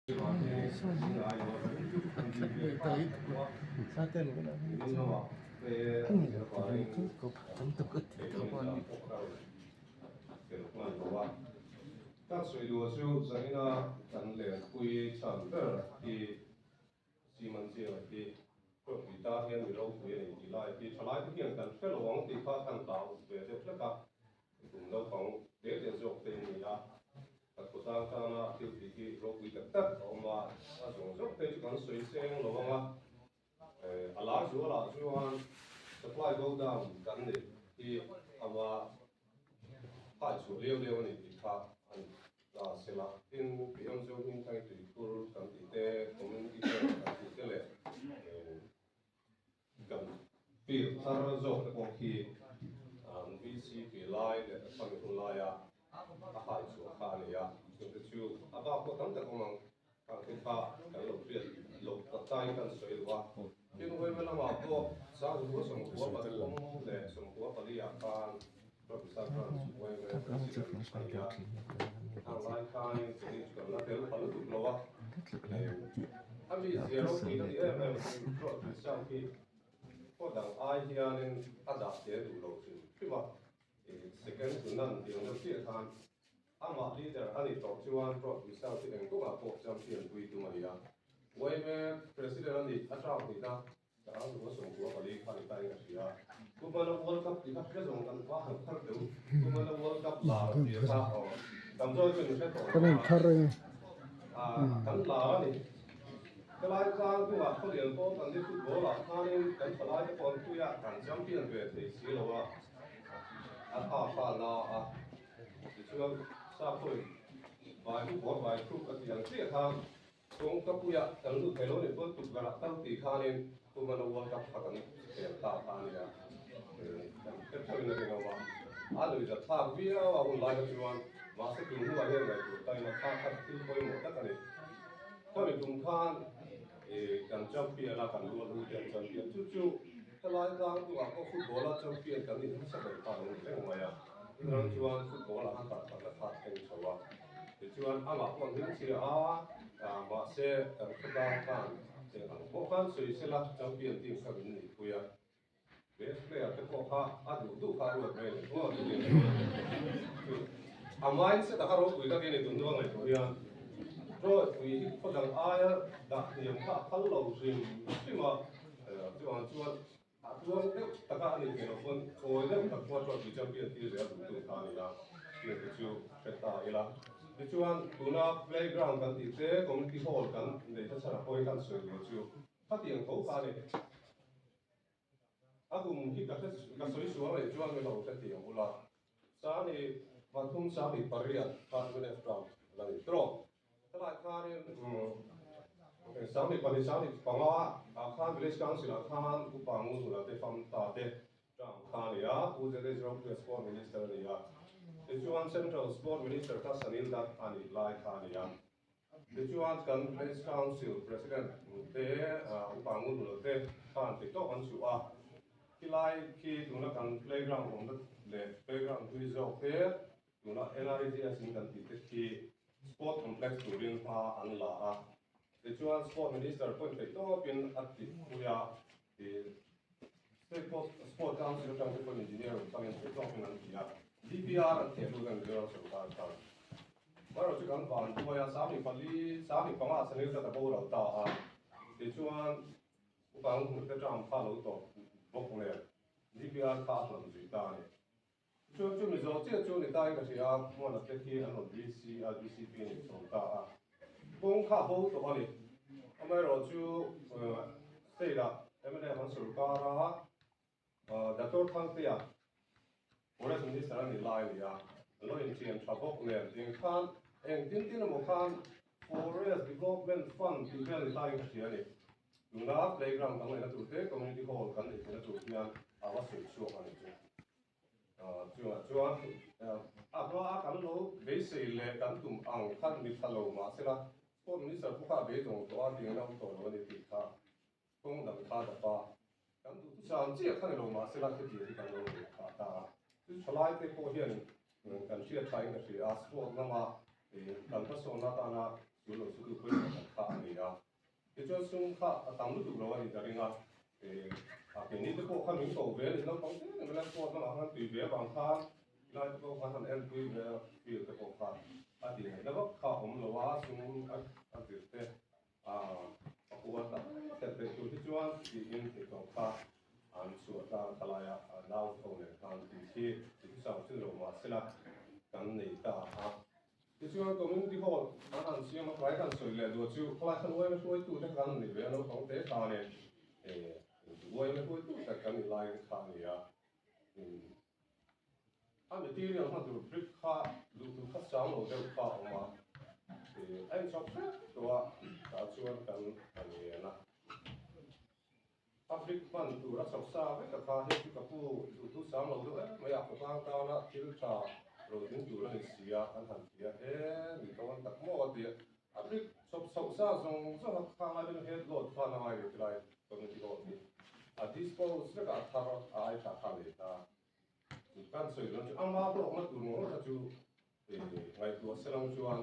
các suy đua siêu giải na cần liền quy chẳng tơ thì xi măng gì thì có bị ta hiện bị râu quy này thì lại thì thay lại cái hiện cần phải lo thì phát thằng tạo về thế là cả cũng đâu còn để dọc tên này à các cô ta na tiêu thì râu quy tất ông mà dùng dọc tên chỉ cần suy xem lo mà a lá chú supply go down cần thì ama phải số liều này thì phát sẽ là in beyond zone in thay từ tour cần thì te community cần thì te lệ cần việc thar zo cái con khi VC bị lại để phần của lại à phải số khá này à chúng ta chịu à bao có tấm cái con càng thêm khá cái lục tiền lục tập tay cần soi qua nhưng với mình mà có sao cũng sống của bạn cũng để sống của bạn đi à can rồi bisa kan với president saya ang lain kan jadi kalau dia kalau tu keluar kami zero kita dia memang bisa ki ko dang ai hianin ada dia dulu sih cuma second sunan dia nak dia kan ama leader ani talk cuan pro bisa ki yang tu aku champion tu itu Maria với president ani atau kita sekarang juga semua kali kali kali ngasih ya Kumala World Cup kita kita jangan wah kan tu Kumala World Cup lah biasa oh kamu tu ni saya tahu kan lah ni cái kan tu ah kalau yang tu kan dia football lah kan ni kan kalau dia pun tu ya kan champion tu thì xí lo ah apa na itu siapa vài football vài club cái yang dia kan Kung kapuya kan lu kelo ni pun tu galak kan ti kanin tu mana World Cup kan ni ta kan ya kan tu ni dengan wa alu ja ta via wa un lai chuan ma se tu hu wa he ngai tu tai na ta kan ti koi mo ta kan ni ko ni tum khan kan champion la kan lu lu champion chu chu ta lai ka tu wa ko football la champion kan ni sa ka ta ni le ma ya ran chuan football la han ta ta ta ten chawa chuan ama pon hin si mà sẽ các bạn kan sẽ có kan soi sẽ là champion team ka bin ni kuya best player cái ko ha du ka ru be le ko du ni amain sẽ ta ro kuya ka ni dun do ngai to ya rồi kuy ko dang aya da ni ka khal lo rin chi ma chuan chuan cái ta ka ni ke no pon ko le ta ko to bi champion team ya du ka ni la ni chu ta ila Chuan tuna playground kan ti te community hall kan nei ta chara poi kan soi lo chu patiang tho ka ne akum hi ka soi suwa le chuan me lo ta tiang ula sa ni pathum sa bi paria ka ne from la ni tro ta la ka ne sa ni panga a khan village council a khan ku pangu la te fam ta te tang kha ne ya u je de job to sport minister ne ya Chuan Central Sport Minister ka Sanil Dat ani lai khani ya. Chuan kan Place Council President te upangun lo te khan te to an su a. Ki lai ki tuna kan playground on le playground hui zo te tuna NRG asin kan ti te ki sport complex turin pa an la a. Chuan Sport Minister point te to pin atti kuya State Sport Council Transport Engineer kami te to pin an ya. DPR an thể luôn gần giờ số ta ta. Bắt đầu chúng ta bàn thôi à sáng mình phải đi sáng mình phóng à sáng nay ta bao đầu ta à. Để chuan phóng một cái trạm pha lối tổ bốc lên. DPR pha làm gì ta này. Chuan mình rồi chứ chuan người ta cái gì à mua là cái kia anh BC à BCP này số ta à. Cũng khá hậu tổ này. Hôm nay rồi chú xây ra em này hắn số ta ra đã tốt thăng tiền. Ora sini sekarang nilai dia, lo yang cian cabok ni, yang kan, yang tintin mo kan, forest development fund tinggal nilai yang cian ni. Guna playground kang ni tu te, community hall kan ni tu kian awas susu kan itu. Cuan, apa kan lo base le kan tum ang kan ni kalau masih sport minister buka bedong tu ada yang nak tu lo ni tika, kong dah kita dapat. Kan tu janji kan lo masih lah kerja kan lo kata. Selain itu kohian kan siapa yang kasih asport nama kan pasal nata na dulu suku pun thì cho xung khá tăng lúc tụ rồi thì là cái này thì có khả năng cầu về thì nó không thế nên là có nó là hàng tùy về bằng khá lại có khả năng em tùy về tùy cái có khá thì nó có khá là quá xung thế aku taแต่ตัวที่จวนที่ยินที่ตรงข้าส่วนการทลายดาวตรงเนี่ยการที่สาวที่เรามาสิละกันในตาที่จวนตรงนี้ที่เขาเสียงมาใครกันสวยเลยดูจู่ใครกันไว้ไม่ช่วยตู้จะกันนี่เว้ยเราต้องเตะขาเนี่ยไว้ไม่ช่วยตู้จะกันนี่ไล่ขาเนี่ยไม่ที่เรื่องมันดูพลิกขาดูข้าสาวเราเดี๋ยวขาออกมาไอ้ชอบตัวการชวนกันอันนี้นะพลิกมันดูรักษาสาวไว้กับข้าเห็นกับผู้ดูสาวเราด้วยไม่อยากฟังเขาละที่รู้จักเราถึงอยู่แล้วเสียอันหันเสียมีตะวันตกหมดเดียพลิกชอบสาวสาวส่งข้างอะไรเป็นเหตุโหลดข้างอะไรอยู่ที่ไรตรงนี้ที่โหลดนี่ดิสโพสแล้วก็ทาร์ไอ้ข้าข้าเลยการสวยแล้วจะมาพวกมันดูนู้นถ้าจู่ไงตัวเสลังชวน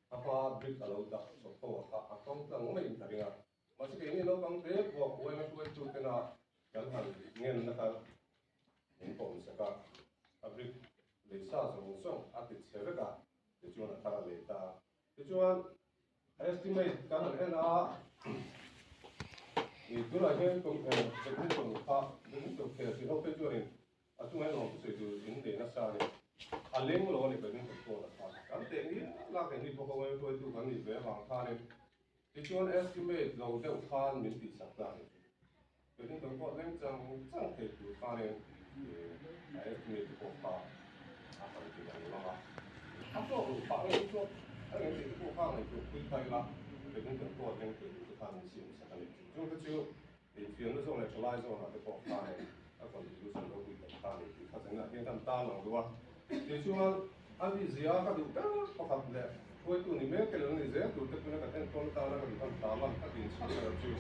apa brik kalau dah sopo akong tang ngomong tadi nga masih ini lo bang deh buat kue macam itu kena jangan ngin nak impom seka brik lesa song atit serga tujuan antara leta tujuan estimate kan itu lah yang betul betul kerja lo tujuan aku memang sesuatu ini nasa ni alim lo ni betul betul kan teknik lah teknik pokoknya itu kan ni memang kan tujuan estimate lo dah kan minti saklar jadi tempat yang jangan itu kan estimate pokok apa itu yang lama apa pokok itu yang itu pokok itu kita lah jadi tempat yang itu kan sim sekali cuma tuที่นั่นส่งเลยจะไล่ส่งอะไรพวกนั้นแล้วก็ดูส่งเราคุยกันตามนี้ถ้าจะงั้นยังตามเราดูว่าที่ช่วงอันที่เสียก็ดูแต่พอทำเลยคุยตัวนี้ไม่เกี่ยวกับเสียดูแต่ตัวนั้นก็เป็นต้นตาแล้วก็ดูตามมันก็ดีสุดแล้วจู่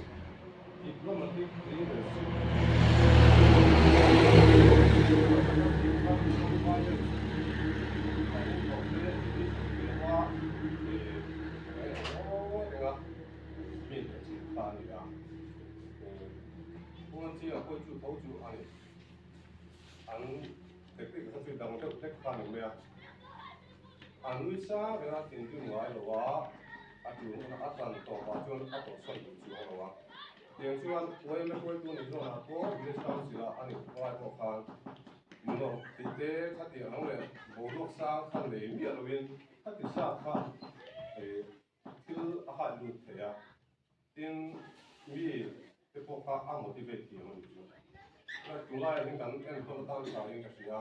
อีกเรื่องมันที่ดีเลยสุดที่เราคุยจู่เขาจู่อันเด็กๆเขาจู่ดังเด็กเด็กฟังอยู่ไหมอันวิชาเวลาทิ้งจู่ไว้หรือว่าจู่นั้นอัดกันต่อมาจนอัดต่อส่วนจู่หรือว่าอย่างเช่นวัยไม่คุยจู่นี่จู่นะก็วิชาสิละอันนี้ว่าพวกเขามึงเราติดเด็กขัดเดียวนั่งเลยบุรุษสาวขันเลยมีอะไรเว้นขัดที่สาวขันที่อาหารดูดเสียทิ้งมีที่พวกเขาอ้าง motivate ที่มันอยู่แล้วจุฬาเองกันเองคนละตั้งใจเองก็เสีย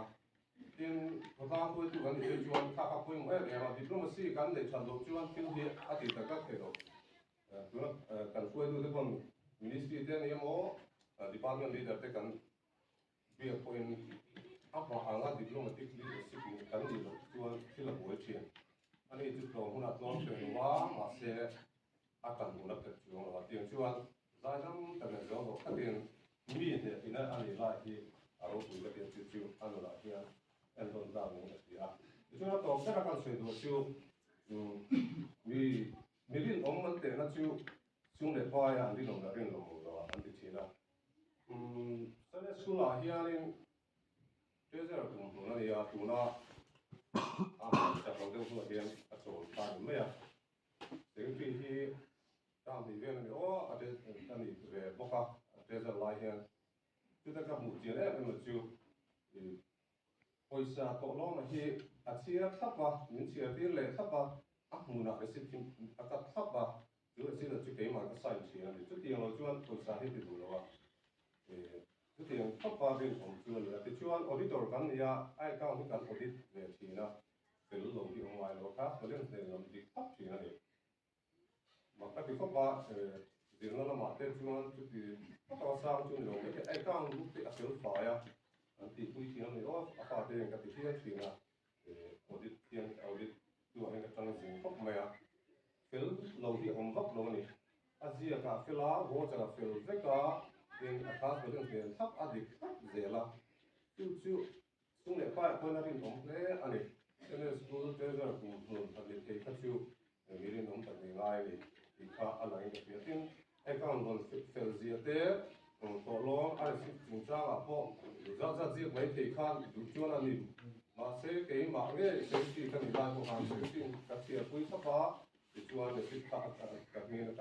ทิ้งพวกเขาคุยจู่กันที่จวนข้าเขาคุยเหมือนเองว่า diplomacy กันในชั้นโลกจวนที่ที่อาทิตย์ตะกักเท่าจุฬากันคุยดูที่คน ministry เดียนี่มั้ง department leader ที่กันเบียร์คุยapa angkat diplomatic leadership ni kan di tuan sila boleh cian. Ani itu tuan huna tuan cuma masih akan guna kerjaan lah. Tiang tuan dalam tangan jauh kan mi ni ina ani lagi aru boleh tiang cucu anu lagi ya. Enton dalam ni ya. Itu na tuan saya akan sedo cu mi rin orang tu na cu cung lepas ya rin orang rin orang lah anti cina. Saya sekolah hiarin Biasa aku tu na ya tu naจากเราเรื่องพวกเรียนอัศวินตายไม่อะสิ่งที่ตามที่เรียนนี่โอ้อาจจะอันนี้เรื่องพวกเขาอาจจะลายเห็นคือถ้ากับหมู่เจริญเป็นหมู่จิวพอยซาตกลงมาที่อาชีพทับว่ามินเชียร์ที่เล่ทับว่าหมู่นักเรียนที่อากาศทับว่าหรือสิ่งที่เกี่ยวกับสายเชียร์นี่จุดที่เราจวนพอยซาที่ติดตัวว่าจุดที่ทับว่าเป็นของจวนเลยที่จวนออดิตอร์กันเนี่ยไอ้ก้าวที่การออดิตเนี่ยทีนะเป็นลงที่องค์ไว้แล้วครับเรื่องเรื่องที่ทับทีนั่นเองมาแต่ที่เขาว่าเดี๋ยวเรามาเต้นจวนจุดที่เขาสร้างจวนลงไอ้ก้าวรูปที่อัศวินฝ่ายอันที่คุยทีนั่นเองว่าอาคาเต้นกับที่เที่ยงทีนะออดิตเที่ยงออดิตตัวเองกับตั้งสิ่งพวกไม่อะเป็นลงที่องค์พวกลงนี่อาเซียกับฟิลาโวจะกับฟิลเวก้าเป็นอาคาเป็นเรื่องที่ทับอดีตเสียละจู่ส่งเลยไปคนนั้นผมเลยอันนี้เนี่ยสกูลเจอร์กูทำเลยที่เขาจู่มีเรื่องน้องตัดง่ายเลยที่เขาอะไรก็เปลี่ยน ai con còn fel gì thế tổ lo ai xin chúng ta là po rất rất gì mấy thì khan đủ cho là mình mà sẽ cái mà nghe sẽ chỉ cần mình làm một hàng sẽ chỉ các tiệm quý sắp phá thì cho nên sẽ các nghe là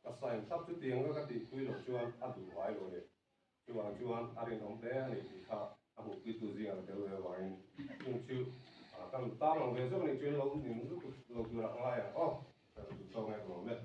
các sai sắp chút tiền các tiệm quý lộc cho ăn đủ vài rồi cho ăn ăn ông bé này thì khác ăn một cái thứ gì là cái lời vài nhưng chứ các ta làm về giúp mình chuyên lâu thì mình giúp lâu chưa lại à ô sau này của mình